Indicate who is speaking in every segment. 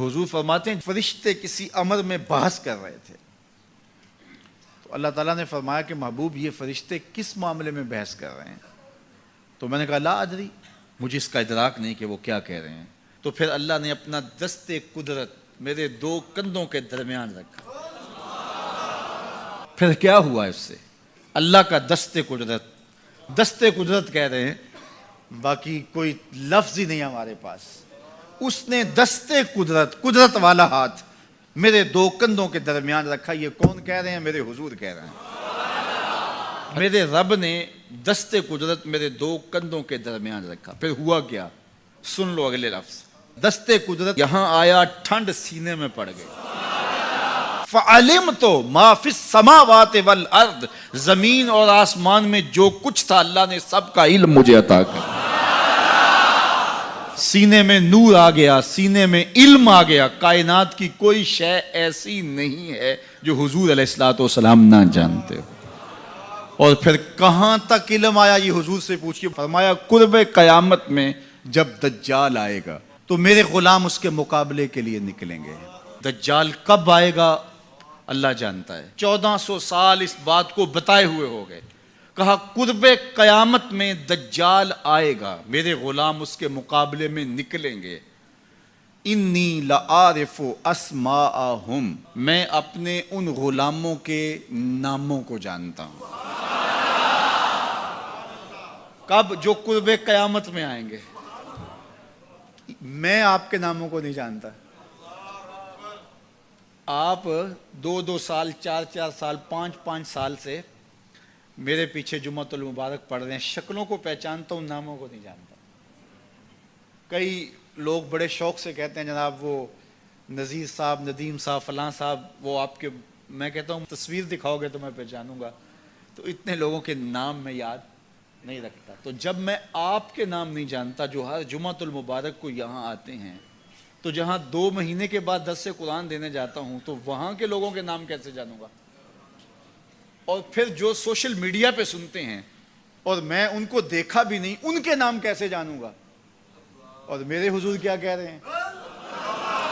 Speaker 1: हुजूर फरमाते हैं फरिश्ते किसी अमर में बहस कर रहे थे, तो अल्लाह ताला ने फरमाया कि महबूब ये फरिश्ते किस मामले में बहस कर रहे हैं? तो मैंने कहा ला अदरी, मुझे इसका इदराक नहीं कि वो क्या कह रहे हैं। तो फिर अल्लाह ने अपना दस्ते कुदरत मेरे दो कंधों के दरमियान रखा। फिर क्या हुआ इससे? अल्लाह का दस्ते कुदरत कह रहे हैं, बाकी कोई लफ्ज ही नहीं हमारे पास। उसने दस्ते कुदरत वाला हाथ मेरे दो कंधों के दरमियान रखा। ये कौन कह रहे हैं? मेरे हुजूर कह रहे हैं। मेरे रब ने दस्ते कुदरत मेरे दो कंधों के दरमियान रखा। फिर हुआ क्या? सुन लो अगले लफ्ज। दस्ते कुदरत यहां आया, ठंड सीने में पड़ गई। फ़अलिम तो माफिस समावात वल अर्द, जमीन और आसमान में जो कुछ था अल्लाह ने सबका इल्म मुझे अता कर। सीने में नूर आ गया, सीने में इल्म आ गया। कायनात की कोई शय ऐसी नहीं है जो हुजूर अलैहिस्सलातु वस्सलाम ना जानते हो। और फिर कहां तक इल्म आया ये हुजूर से पूछिए। फरमाया कुर्बे कयामत में जब दज्जाल आएगा तो मेरे गुलाम उसके मुकाबले के लिए निकलेंगे। दज्जाल कब आएगा अल्लाह जानता है। 1400 साल इस बात को बताए हुए हो गए। कहा कुर्बे कयामत में दज्जाल आएगा, मेरे गुलाम उसके मुकाबले में निकलेंगे। इन्नी लआरिफु अस्माअहुम, मैं अपने उन गुलामों के नामों को जानता हूं। कब? जो कुर्बे कयामत में आएंगे। मैं आपके नामों को नहीं जानता। आप 2-2 साल, 4-4 साल, 5-5 साल से मेरे पीछे जुम्मतुल मुबारक पढ़ रहे हैं। शक्लों को पहचानता हूं, नामों को नहीं जानता। कई लोग बड़े शौक से कहते हैं जनाब वो नज़ीर साहब, नदीम साहब, फलां साहब, वो आपके, मैं कहता हूं तस्वीर दिखाओगे तो मैं पहचानूंगा। तो इतने लोगों के नाम मैं याद नहीं रखता। तो जब मैं आपके नाम नहीं जानता जो हर जुम्मतुल मुबारक को यहाँ आते हैं, तो जहां 2 महीने के बाद 10 से कुरान देने जाता हूं तो वहां के लोगों के नाम कैसे जानूंगा? और फिर जो सोशल मीडिया पे सुनते हैं और मैं उनको देखा भी नहीं, उनके नाम कैसे जानूंगा? और मेरे हुजूर क्या कह रहे हैं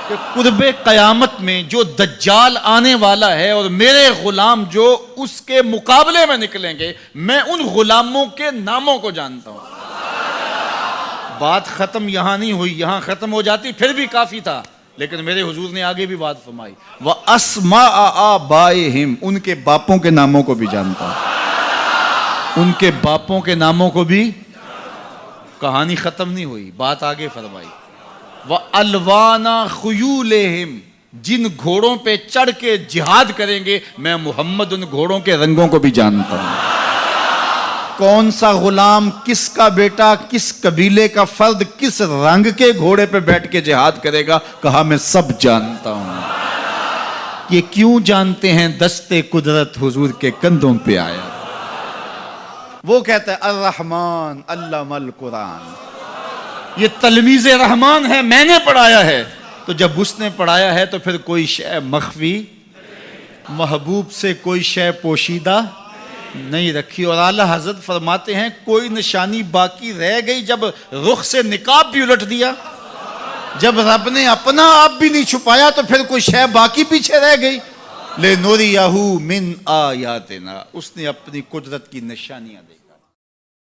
Speaker 1: कि कुर्बे कयामत में जो दज्जाल आने वाला है और मेरे गुलाम जो उसके मुकाबले में निकलेंगे, मैं उन गुलामों के नामों को जानता हूं। बात खत्म यहां नहीं हुई, यहां खत्म हो जाती फिर भी काफी था, लेकिन मेरे हुजूर ने आगे भी बात फरमाई। व अस्मा आबाइहिम, उनके बापों के नामों को भी जानता हूं। उनके बापों के नामों को भी। कहानी खत्म नहीं हुई, बात आगे फरमाई। व अलवाना खुयूलेहिम, जिन घोड़ों पे चढ़ के जिहाद करेंगे मैं मोहम्मद उन घोड़ों के रंगों को भी जानता हूं। कौन सा गुलाम, किसका बेटा, किस कबीले का फर्द किस रंग के घोड़े पे बैठ के जिहाद करेगा, कहा मैं सब जानता हूं। ये क्यों जानते हैं? दस्ते कुदरत हुजूर के कंधों पे आया। वो कहता है अर्रहमान अल्लमल कुरान, ये तलमीज़े रहमान है, मैंने पढ़ाया है। तो जब उसने पढ़ाया है तो फिर कोई शय मख्फी, महबूब से कोई शय पोशीदा नहीं रखी। और आला हजरत फरमाते हैं कोई निशानी बाकी रह गई जब रुख से निकाब भी उलट दिया, जब रब ने अपना आप भी नहीं छुपाया तो फिर कोई शय बाकी पीछे रह गई। ले नूरियहू मिन आयातिना, उसने अपनी कुदरत की निशानियां दी।